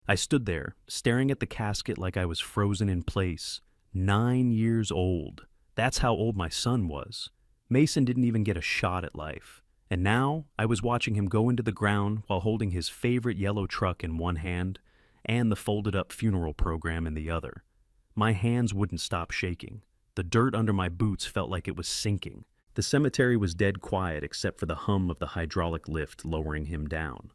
I stood there, staring at the casket like I was frozen in place. 9 years old. That's how old my son was. Mason didn't even get a shot at life. And now I was watching him go into the ground while holding his favorite yellow truck in one hand and the folded-up funeral program in the other. My hands wouldn't stop shaking. The dirt under my boots felt like it was sinking. The cemetery was dead quiet except for the hum of the hydraulic lift lowering him down.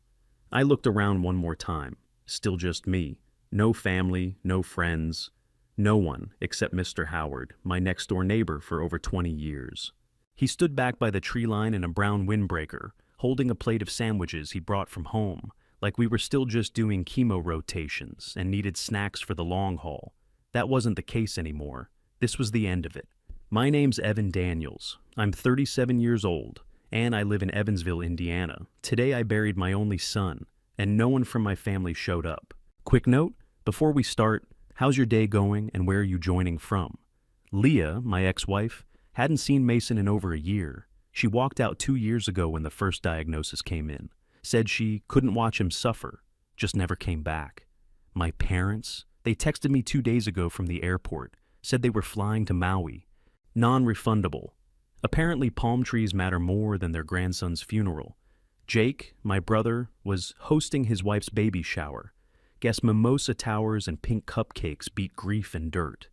I looked around one more time. Still just me. No family, no friends. No one except Mr. Howard, my next-door neighbor for over 20 years. He stood back by the tree line in a brown windbreaker, holding a plate of sandwiches he brought from home, like we were still just doing chemo rotations and needed snacks for the long haul. That wasn't the case anymore. This was the end of it. My name's Evan Daniels. I'm 37 years old, and I live in Evansville, Indiana. Today I buried my only son, and no one from my family showed up. Quick note, before we start, how's your day going and where are you joining from? Leah, my ex-wife, hadn't seen Mason in over a year. She walked out 2 years ago when the first diagnosis came in. Said she couldn't watch him suffer, just never came back. My parents, they texted me 2 days ago from the airport, said they were flying to Maui. Non-refundable. Apparently palm trees matter more than their grandson's funeral. Jake, my brother, was hosting his wife's baby shower. Guess mimosa towers and pink cupcakes beat grief and dirt.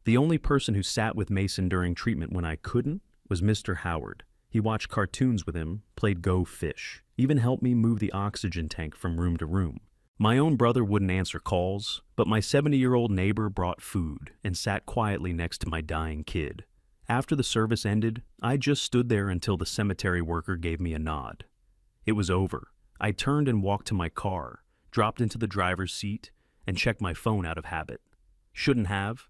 The only person who sat with Mason during treatment when I couldn't was Mr. Howard. He watched cartoons with him, played Go Fish, even helped me move the oxygen tank from room to room. My own brother wouldn't answer calls, but my 70-year-old neighbor brought food and sat quietly next to my dying kid. After the service ended, I just stood there until the cemetery worker gave me a nod. It was over. I turned and walked to my car, dropped into the driver's seat, and checked my phone out of habit. Shouldn't have.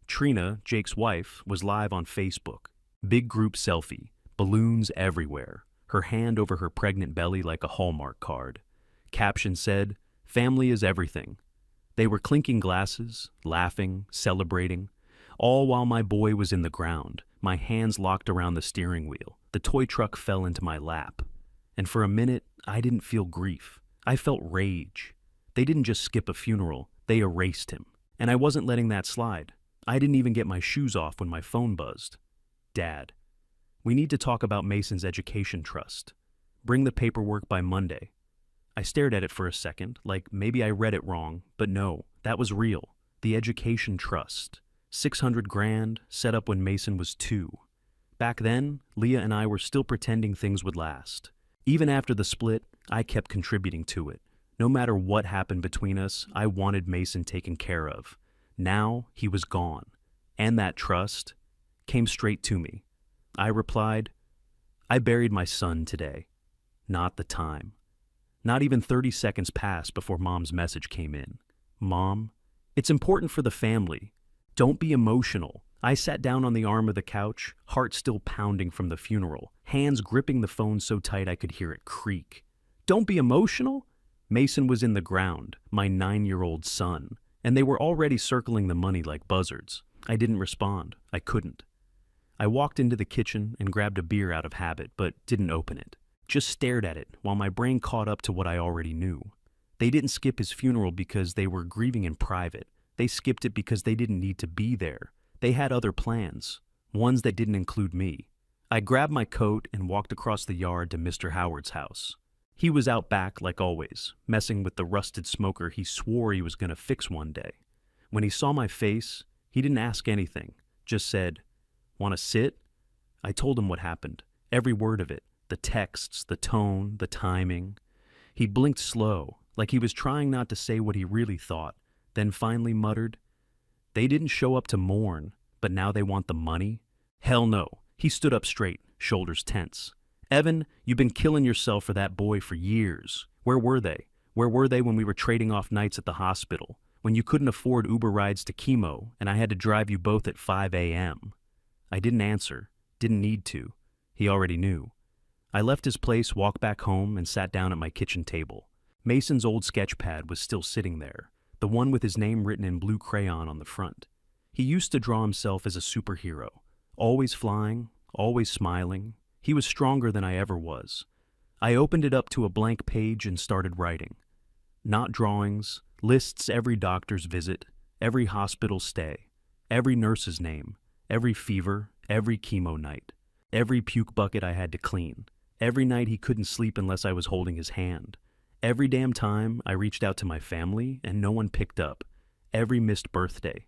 Trina, Jake's wife, was live on Facebook. Big group selfie, balloons everywhere, her hand over her pregnant belly like a Hallmark card. Caption said, "Family is everything." They were clinking glasses, laughing, celebrating, all while my boy was in the ground, my hands locked around the steering wheel. The toy truck fell into my lap. And for a minute, I didn't feel grief. I felt rage. They didn't just skip a funeral, they erased him. And I wasn't letting that slide. I didn't even get my shoes off when my phone buzzed. Dad, we need to talk about Mason's education trust. Bring the paperwork by Monday. I stared at it for a second, like maybe I read it wrong, but no, that was real. The education trust. 600 grand, set up when Mason was 2. Back then, Leah and I were still pretending things would last. Even after the split, I kept contributing to it. No matter what happened between us, I wanted Mason taken care of. Now, he was gone. And that trust came straight to me. I replied, I buried my son today. Not the time. Not even 30 seconds passed before Mom's message came in. Mom, it's important for the family. Don't be emotional. I sat down on the arm of the couch, heart still pounding from the funeral, hands gripping the phone so tight I could hear it creak. Don't be emotional? Mason was in the ground, my 9-year-old son, and they were already circling the money like buzzards. I didn't respond. I couldn't. I walked into the kitchen and grabbed a beer out of habit, but didn't open it. Just stared at it while my brain caught up to what I already knew. They didn't skip his funeral because they were grieving in private. They skipped it because they didn't need to be there. They had other plans, ones that didn't include me. I grabbed my coat and walked across the yard to Mr. Howard's house. He was out back, like always, messing with the rusted smoker he swore he was going to fix one day. When he saw my face, he didn't ask anything, just said, "Want to sit?" I told him what happened, every word of it, the texts, the tone, the timing. He blinked slow, like he was trying not to say what he really thought, then finally muttered, "They didn't show up to mourn, but now they want the money? Hell no." He stood up straight, shoulders tense. "Evan, you've been killing yourself for that boy for years. Where were they? Where were they when we were trading off nights at the hospital? When you couldn't afford Uber rides to chemo and I had to drive you both at 5 a.m.? I didn't answer, didn't need to. He already knew. I left his place, walked back home, and sat down at my kitchen table. Mason's old sketch pad was still sitting there, the one with his name written in blue crayon on the front. He used to draw himself as a superhero, always flying, always smiling. He was stronger than I ever was. I opened it up to a blank page and started writing. not drawings, lists every doctor's visit, every hospital stay, every nurse's name, every fever, every chemo night, every puke bucket I had to clean, every night he couldn't sleep unless I was holding his hand, every damn time I reached out to my family and no one picked up, every missed birthday,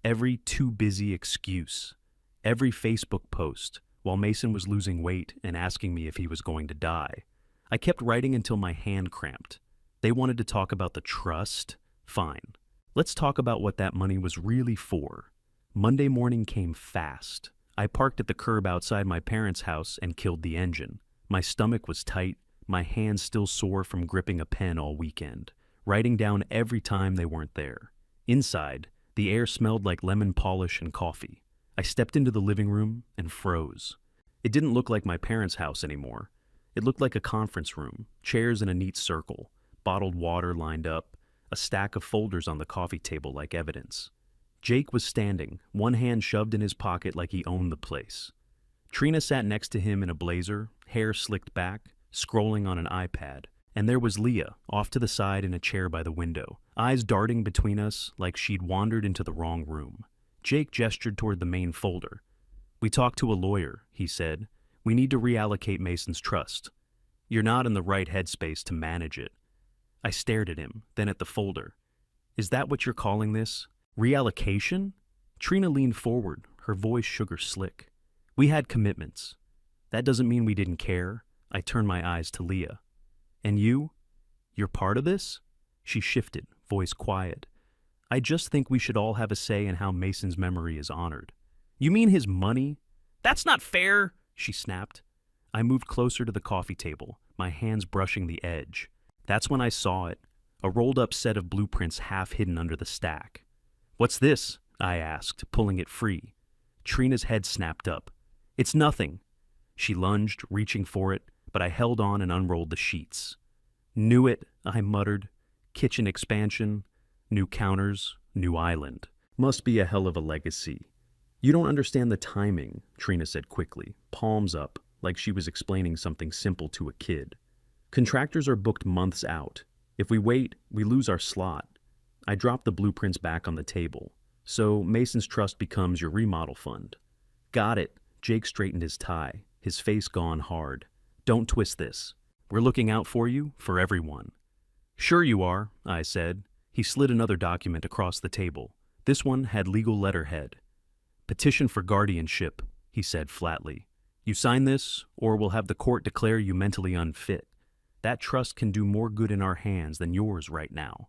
every too busy excuse, every Facebook post while Mason was losing weight and asking me if he was going to die. I kept writing until my hand cramped. They wanted to talk about the trust? Fine. Let's talk about what that money was really for. Monday morning came fast. I parked at the curb outside my parents' house and killed the engine. My stomach was tight, my hands still sore from gripping a pen all weekend, writing down every time they weren't there. Inside, the air smelled like lemon polish and coffee. I stepped into the living room and froze. It didn't look like my parents' house anymore. It looked like a conference room, chairs in a neat circle, bottled water lined up, a stack of folders on the coffee table like evidence. Jake was standing, one hand shoved in his pocket like he owned the place. Trina sat next to him in a blazer, hair slicked back, scrolling on an iPad. And there was Leah, off to the side in a chair by the window, eyes darting between us like she'd wandered into the wrong room. Jake gestured toward the main folder. "We talked to a lawyer," he said. "We need to reallocate Mason's trust. You're not in the right headspace to manage it." I stared at him, then at the folder. "Is that what you're calling this? Reallocation?" Trina leaned forward, her voice sugar slick. "We had commitments. That doesn't mean we didn't care." I turned my eyes to Leah. "And you? You're part of this?" She shifted, voice quiet. "I just think we should all have a say in how Mason's memory is honored." "You mean his money?" "That's not fair," she snapped. I moved closer to the coffee table, my hands brushing the edge. That's when I saw it, a rolled-up set of blueprints half hidden under the stack. "What's this?" I asked, pulling it free. Trina's head snapped up. "It's nothing." She lunged, reaching for it, but I held on and unrolled the sheets. "Knew it," I muttered. "Kitchen expansion, new counters, new island. Must be a hell of a legacy." "You don't understand the timing," Trina said quickly, palms up, like she was explaining something simple to a kid. "Contractors are booked months out. If we wait, we lose our slot." I dropped the blueprints back on the table. "So Mason's trust becomes your remodel fund." "Got it." Jake straightened his tie, his face gone hard. "Don't twist this. We're looking out for you, for everyone." "Sure you are," I said. He slid another document across the table. This one had legal letterhead. "Petition for guardianship," he said flatly. "You sign this, or we'll have the court declare you mentally unfit. That trust can do more good in our hands than yours right now."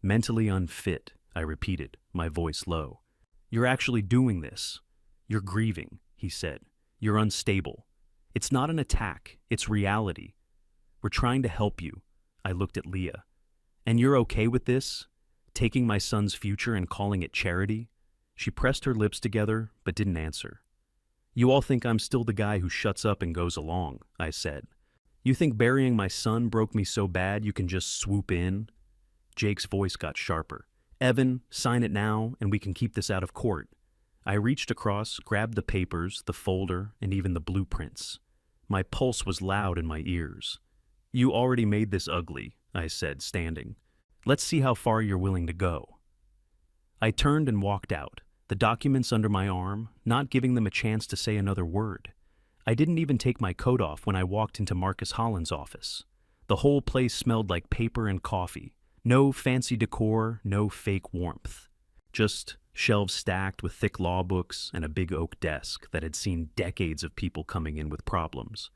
"Mentally unfit," I repeated, my voice low. "You're actually doing this. You're grieving," he said. "You're unstable. It's not an attack, it's reality. We're trying to help you." I looked at Leah. "And you're okay with this? Taking my son's future and calling it charity?" She pressed her lips together, but didn't answer. "You all think I'm still the guy who shuts up and goes along," I said. "You think burying my son broke me so bad you can just swoop in?" Jake's voice got sharper. "Evan, sign it now, and we can keep this out of court." I reached across, grabbed the papers, the folder, and even the blueprints. My pulse was loud in my ears. "You already made this ugly," I said, standing. "Let's see how far you're willing to go." I turned and walked out, the documents under my arm, not giving them a chance to say another word. I didn't even take my coat off when I walked into Marcus Holland's office. The whole place smelled like paper and coffee. No fancy decor, no fake warmth. Just shelves stacked with thick law books and a big oak desk that had seen decades of people coming in with problems.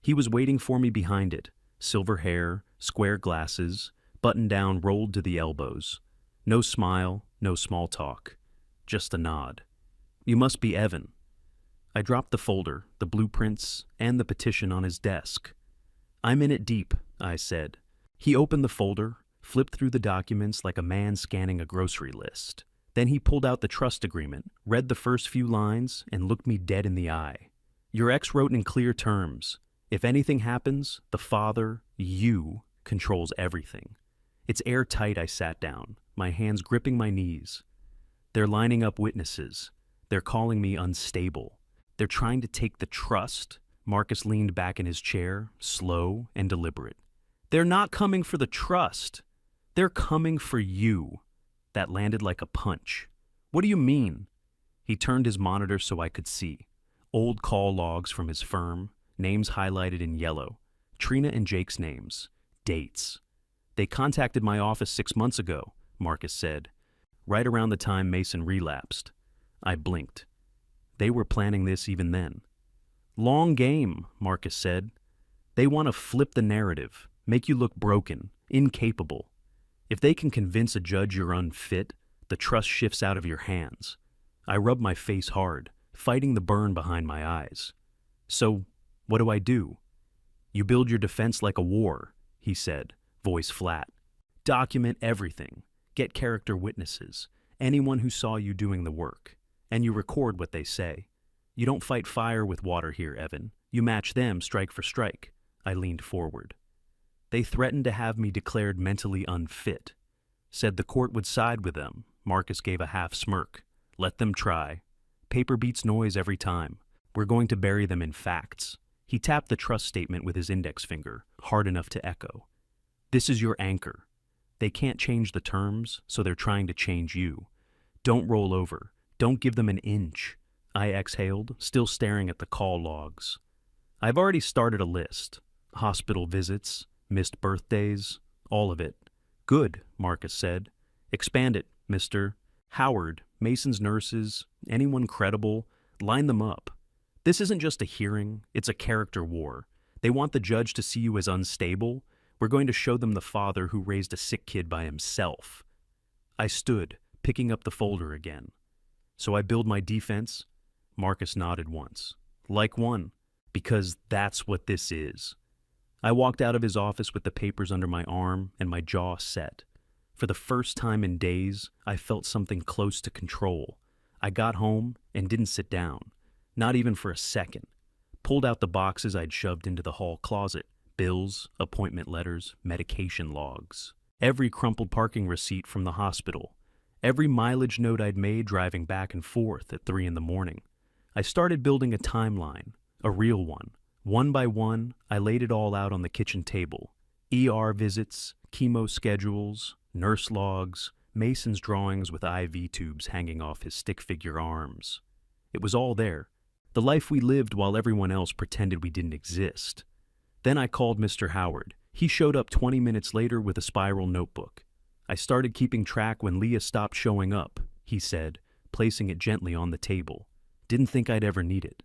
He was waiting for me behind it, silver hair, square glasses, button down rolled to the elbows. No smile, no small talk, just a nod. "You must be Evan." I dropped the folder, the blueprints, and the petition on his desk. "I'm in it deep," I said. He opened the folder, flipped through the documents like a man scanning a grocery list. Then he pulled out the trust agreement, read the first few lines, and looked me dead in the eye. "Your ex wrote in clear terms. If anything happens, the father, you, controls everything." It's airtight. I sat down, my hands gripping my knees. "They're lining up witnesses. They're calling me unstable. They're trying to take the trust." Marcus leaned back in his chair, slow and deliberate. "They're not coming for the trust." They're coming for you. That landed like a punch. What do you mean? He turned his monitor so I could see. Old call logs from his firm, names highlighted in yellow. Trina and Jake's names. Dates. They contacted my office 6 months ago, Marcus said, right around the time Mason relapsed. I blinked. They were planning this even then. Long game, Marcus said. They want to flip the narrative, make you look broken, incapable. If they can convince a judge you're unfit, the trust shifts out of your hands. I rubbed my face hard, fighting the burn behind my eyes. So, what do I do? You build your defense like a war, he said, voice flat. Document everything. Get character witnesses, anyone who saw you doing the work. And you record what they say. You don't fight fire with water here, Evan. You match them strike for strike. I leaned forward. They threatened to have me declared mentally unfit. Said the court would side with them. Marcus gave a half smirk. Let them try. Paper beats noise every time. We're going to bury them in facts. He tapped the trust statement with his index finger, hard enough to echo. This is your anchor. They can't change the terms, so they're trying to change you. Don't roll over. Don't give them an inch. I exhaled, still staring at the call logs. I've already started a list. Hospital visits, missed birthdays, all of it. Good, Marcus said. Expand it, Mr. Howard, Mason's nurses, anyone credible, line them up. This isn't just a hearing, it's a character war. They want the judge to see you as unstable. We're going to show them the father who raised a sick kid by himself. I stood, picking up the folder again. So I build my defense? Marcus nodded once. Like one, because that's what this is. I walked out of his office with the papers under my arm and my jaw set. For the first time in days, I felt something close to control. I got home and didn't sit down, not even for a second. Pulled out the boxes I'd shoved into the hall closet, bills, appointment letters, medication logs. Every crumpled parking receipt from the hospital. Every mileage note I'd made driving back and forth at 3 a.m. I started building a timeline, a real one. One by one, I laid it all out on the kitchen table. ER visits, chemo schedules, nurse logs, Mason's drawings with IV tubes hanging off his stick figure arms. It was all there. The life we lived while everyone else pretended we didn't exist. Then I called Mr. Howard. He showed up 20 minutes later with a spiral notebook. I started keeping track when Leah stopped showing up, he said, placing it gently on the table. Didn't think I'd ever need it.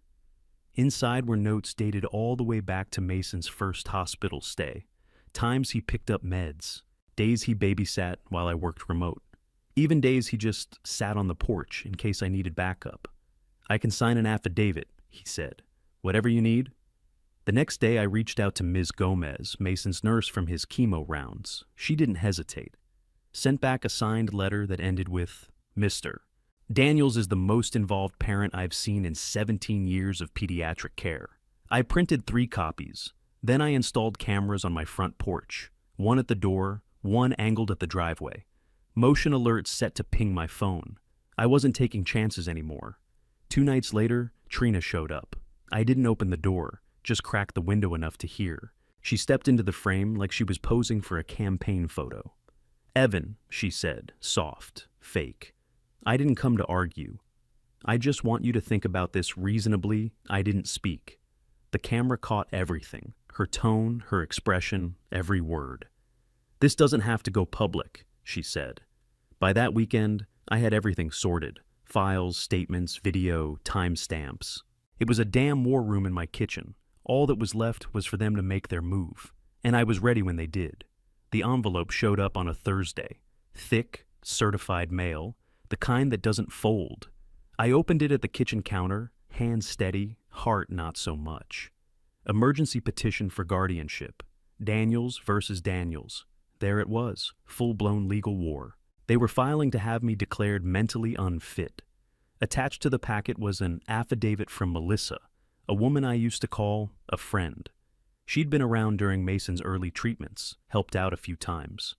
Inside were notes dated all the way back to Mason's first hospital stay, times he picked up meds, days he babysat while I worked remote, even days he just sat on the porch in case I needed backup. I can sign an affidavit, he said. Whatever you need. The next day I reached out to Ms. Gomez, Mason's nurse from his chemo rounds. She didn't hesitate. Sent back a signed letter that ended with, Mr. Daniels is the most involved parent I've seen in 17 years of pediatric care. I printed 3 copies. Then I installed cameras on my front porch, one at the door, one angled at the driveway. Motion alerts set to ping my phone. I wasn't taking chances anymore. 2 nights later, Trina showed up. I didn't open the door, just cracked the window enough to hear. She stepped into the frame like she was posing for a campaign photo. Evan, she said, soft, fake. I didn't come to argue. I just want you to think about this reasonably. I didn't speak. The camera caught everything, her tone, her expression, every word. This doesn't have to go public, she said. By that weekend, I had everything sorted. Files, statements, video, timestamps. It was a damn war room in my kitchen. All that was left was for them to make their move. And I was ready when they did. The envelope showed up on a Thursday. Thick, certified mail. The kind that doesn't fold. I opened it at the kitchen counter, hand steady, heart not so much. Emergency petition for guardianship. Daniels versus Daniels. There it was, full-blown legal war. They were filing to have me declared mentally unfit. Attached to the packet was an affidavit from Melissa, a woman I used to call a friend. She'd been around during Mason's early treatments, helped out a few times.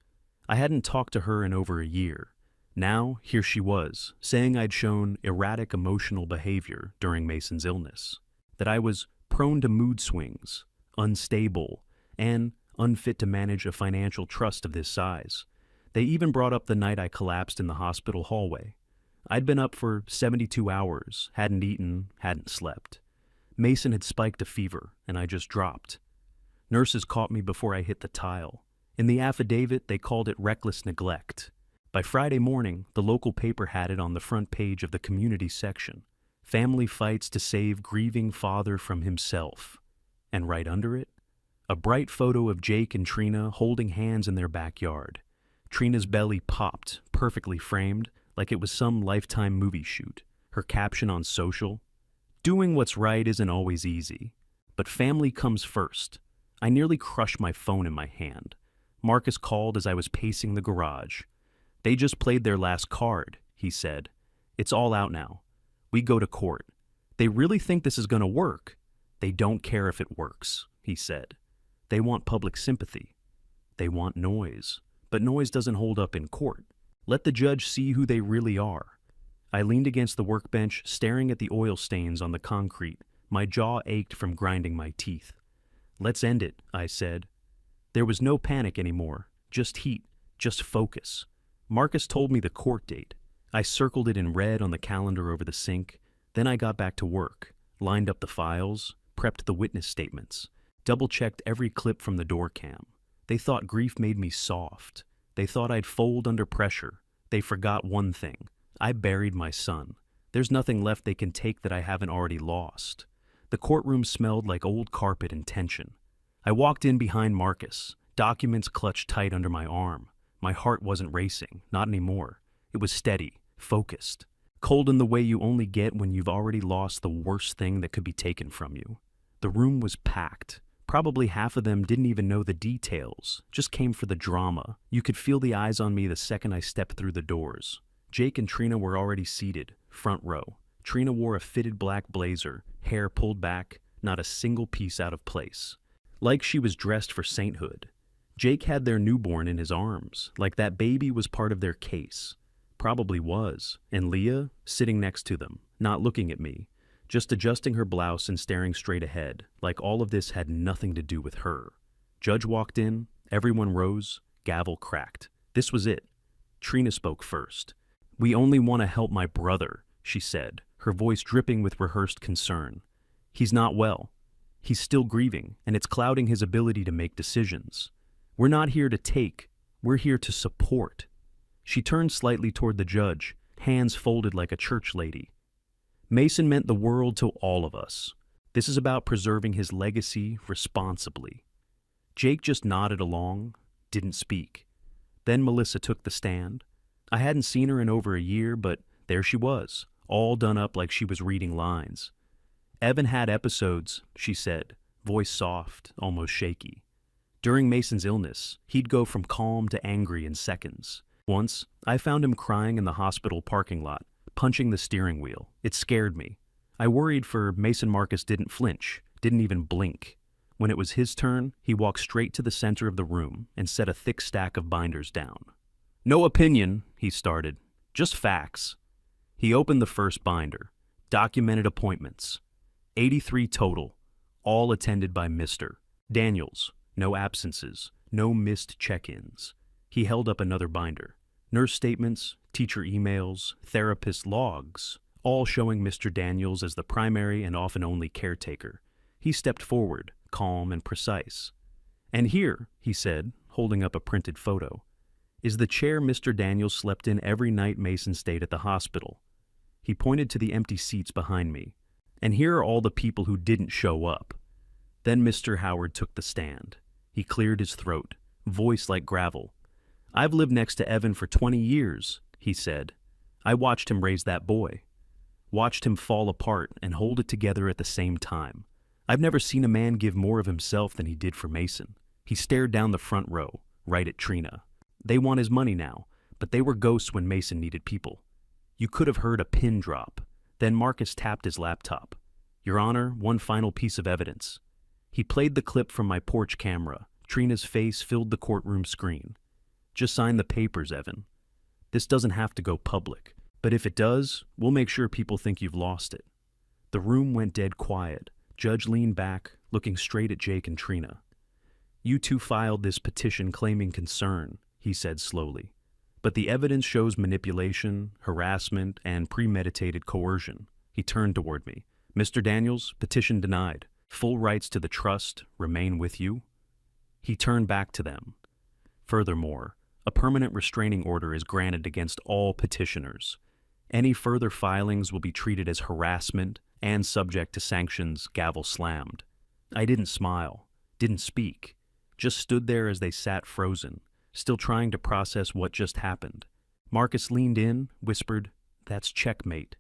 I hadn't talked to her in over a year. Now, here she was, saying I'd shown erratic emotional behavior during Mason's illness, that I was prone to mood swings, unstable, and unfit to manage a financial trust of this size. They even brought up the night I collapsed in the hospital hallway. I'd been up for 72 hours, hadn't eaten, hadn't slept. Mason had spiked a fever, and I just dropped. Nurses caught me before I hit the tile. In the affidavit, they called it reckless neglect. By Friday morning, the local paper had it on the front page of the community section. Family fights to save grieving father from himself. And right under it, a bright photo of Jake and Trina holding hands in their backyard. Trina's belly popped, perfectly framed, like it was some Lifetime movie shoot. Her caption on social, "Doing what's right isn't always easy, but family comes first." I nearly crushed my phone in my hand. Marcus called as I was pacing the garage. "They just played their last card," he said. "It's all out now. We go to court. They really think this is going to work." "They don't care if it works," he said. "They want public sympathy. They want noise. But noise doesn't hold up in court. Let the judge see who they really are." I leaned against the workbench, staring at the oil stains on the concrete. My jaw ached from grinding my teeth. "Let's end it," I said. There was no panic anymore, just heat, just focus. Marcus told me the court date. I circled it in red on the calendar over the sink. Then I got back to work, lined up the files, prepped the witness statements, double-checked every clip from the door cam. They thought grief made me soft. They thought I'd fold under pressure. They forgot one thing. I buried my son. There's nothing left they can take that I haven't already lost. The courtroom smelled like old carpet and tension. I walked in behind Marcus, documents clutched tight under my arm. My heart wasn't racing, not anymore. It was steady, focused, cold in the way you only get when you've already lost the worst thing that could be taken from you. The room was packed. Probably half of them didn't even know the details, just came for the drama. You could feel the eyes on me the second I stepped through the doors. Jake and Trina were already seated, front row. Trina wore a fitted black blazer, hair pulled back, not a single piece out of place. Like she was dressed for sainthood. Jake had their newborn in his arms, like that baby was part of their case. Probably was. And Leah, sitting next to them, not looking at me, just adjusting her blouse and staring straight ahead, like all of this had nothing to do with her. Judge walked in, everyone rose, gavel cracked. This was it. Trina spoke first. "We only want to help my brother," she said, her voice dripping with rehearsed concern. "He's not well. He's still grieving, and it's clouding his ability to make decisions. We're not here to take, we're here to support." She turned slightly toward the judge, hands folded like a church lady. "Mason meant the world to all of us. This is about preserving his legacy responsibly." Jake just nodded along, didn't speak. Then Melissa took the stand. I hadn't seen her in over a year, but there she was, all done up like she was reading lines. "Evan had episodes," she said, voice soft, almost shaky. "During Mason's illness, he'd go from calm to angry in seconds. Once, I found him crying in the hospital parking lot, punching the steering wheel. It scared me. I worried for Mason. Marcus didn't flinch, didn't even blink. When it was his turn, he walked straight to the center of the room and set a thick stack of binders down. "No opinion," he started, "just facts." He opened the first binder. Documented appointments. 83 total, all attended by Mr. Daniels. No absences, no missed check-ins. He held up another binder. Nurse statements, teacher emails, therapist logs, all showing Mr. Daniels as the primary and often only caretaker. He stepped forward, calm and precise. "And here," he said, holding up a printed photo, "is the chair Mr. Daniels slept in every night Mason stayed at the hospital." He pointed to the empty seats behind me. "And here are all the people who didn't show up." Then Mr. Howard took the stand. He cleared his throat, voice like gravel. "I've lived next to Evan for 20 years, he said. "I watched him raise that boy. Watched him fall apart and hold it together at the same time. I've never seen a man give more of himself than he did for Mason." He stared down the front row, right at Trina. "They want his money now, but they were ghosts when Mason needed people." You could have heard a pin drop. Then Marcus tapped his laptop. "Your Honor, one final piece of evidence." He played the clip from my porch camera. Trina's face filled the courtroom screen. "Just sign the papers, Evan. This doesn't have to go public, but if it does, we'll make sure people think you've lost it." The room went dead quiet. Judge leaned back, looking straight at Jake and Trina. "You two filed this petition claiming concern," he said slowly. But the evidence shows manipulation, harassment, and premeditated coercion. He turned toward me. Mr. Daniels, petition denied. Full rights to the trust remain with you. He turned back to them. Furthermore, a permanent restraining order is granted against all petitioners. Any further filings will be treated as harassment and subject to sanctions. Gavel slammed. I didn't smile, didn't speak, just stood there as they sat frozen, still trying to process what just happened. Marcus leaned in, whispered, "That's checkmate."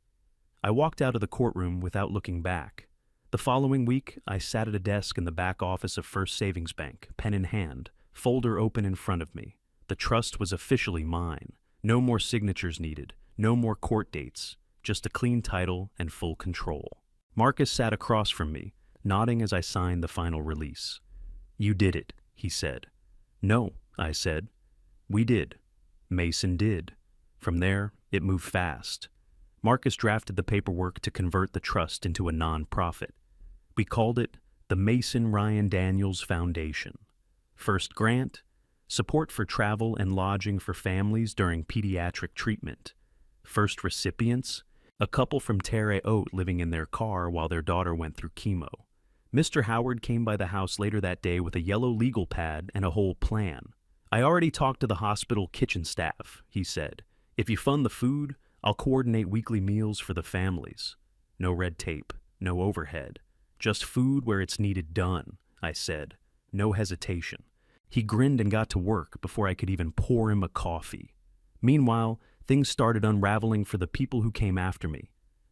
I walked out of the courtroom without looking back. The following week, I sat at a desk in the back office of First Savings Bank, pen in hand, folder open in front of me. The trust was officially mine. No more signatures needed, no more court dates, just a clean title and full control. Marcus sat across from me, nodding as I signed the final release. "You did it," he said. "No," I said. "We did. Mason did." From there, it moved fast. Marcus drafted the paperwork to convert the trust into a non-profit. We called it the Mason Ryan Daniels Foundation. First grant, support for travel and lodging for families during pediatric treatment. First recipients, a couple from Terre Haute living in their car while their daughter went through chemo. Mr. Howard came by the house later that day with a yellow legal pad and a whole plan. "I already talked to the hospital kitchen staff," he said. "If you fund the food, I'll coordinate weekly meals for the families. No red tape, no overhead. Just food where it's needed done," I said. No hesitation. He grinned and got to work before I could even pour him a coffee. Meanwhile, things started unraveling for the people who came after me.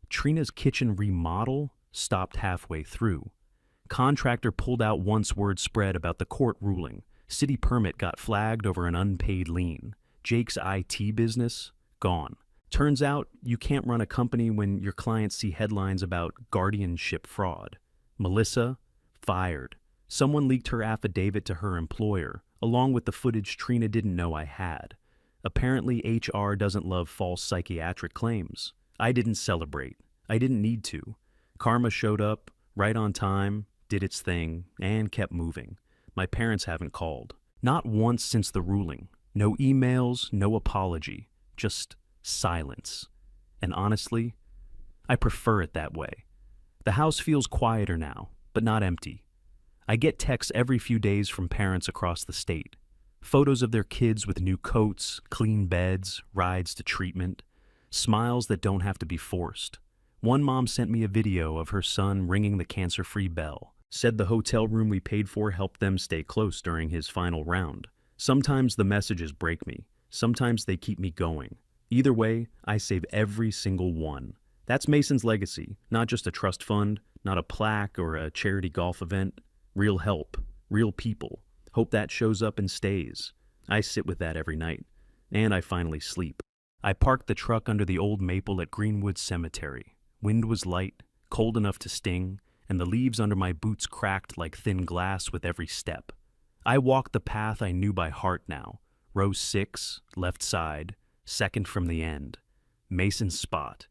Trina's kitchen remodel stopped halfway through. Contractor pulled out once-word spread about the court ruling. City permit got flagged over an unpaid lien. Jake's IT business, gone. Turns out you can't run a company when your clients see headlines about guardianship fraud. Melissa, fired. Someone leaked her affidavit to her employer, along with the footage Trina didn't know I had. Apparently HR doesn't love false psychiatric claims. I didn't celebrate. I didn't need to. Karma showed up, right on time, did its thing, and kept moving. My parents haven't called. Not once since the ruling. No emails, no apology. Just silence. And honestly, I prefer it that way. The house feels quieter now, but not empty. I get texts every few days from parents across the state. Photos of their kids with new coats, clean beds, rides to treatment. Smiles that don't have to be forced. One mom sent me a video of her son ringing the cancer-free bell. Said the hotel room we paid for helped them stay close during his final round. Sometimes the messages break me. Sometimes they keep me going. Either way, I save every single one. That's Mason's legacy, not just a trust fund, not a plaque or a charity golf event. Real help, real people. Hope that shows up and stays. I sit with that every night. And I finally sleep. I parked the truck under the old maple at Greenwood Cemetery. Wind was light, cold enough to sting, and the leaves under my boots cracked like thin glass with every step. I walked the path I knew by heart now. Row 6, left side, second from the end. Mason's spot.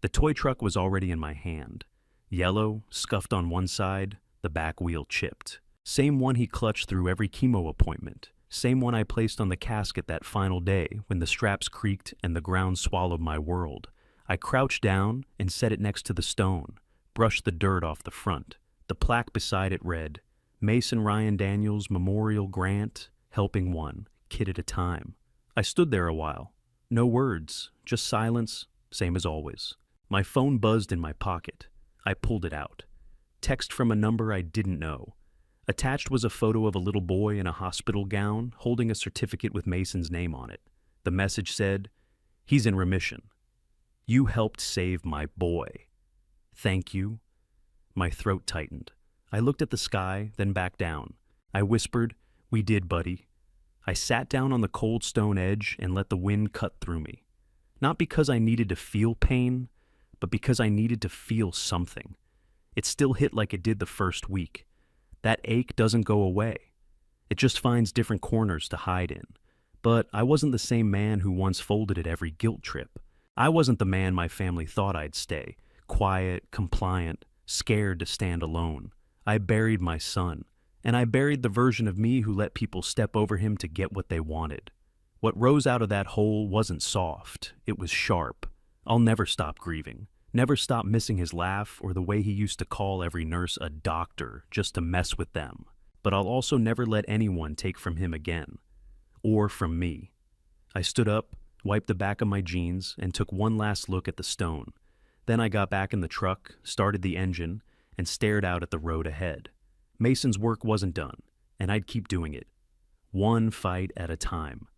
The toy truck was already in my hand. Yellow, scuffed on one side, the back wheel chipped. Same one he clutched through every chemo appointment. Same one I placed on the casket that final day when the straps creaked and the ground swallowed my world. I crouched down and set it next to the stone, brushed the dirt off the front. The plaque beside it read, Mason Ryan Daniels Memorial Grant, Helping One, Kid at a Time. I stood there a while. No words, just silence, same as always. My phone buzzed in my pocket. I pulled it out. Text from a number I didn't know. Attached was a photo of a little boy in a hospital gown holding a certificate with Mason's name on it. The message said, "He's in remission. You helped save my boy. Thank you." My throat tightened. I looked at the sky, then back down. I whispered, "We did, buddy." I sat down on the cold stone edge and let the wind cut through me. Not because I needed to feel pain, but because I needed to feel something. It still hit like it did the first week. That ache doesn't go away. It just finds different corners to hide in. But I wasn't the same man who once folded at every guilt trip. I wasn't the man my family thought I'd stay, quiet, compliant, scared to stand alone. I buried my son, and I buried the version of me who let people step over him to get what they wanted. What rose out of that hole wasn't soft, it was sharp. I'll never stop grieving, never stop missing his laugh or the way he used to call every nurse a doctor just to mess with them. But I'll also never let anyone take from him again. Or from me. I stood up, wiped the back of my jeans, and took one last look at the stone. Then I got back in the truck, started the engine, and stared out at the road ahead. Mason's work wasn't done, and I'd keep doing it. One fight at a time.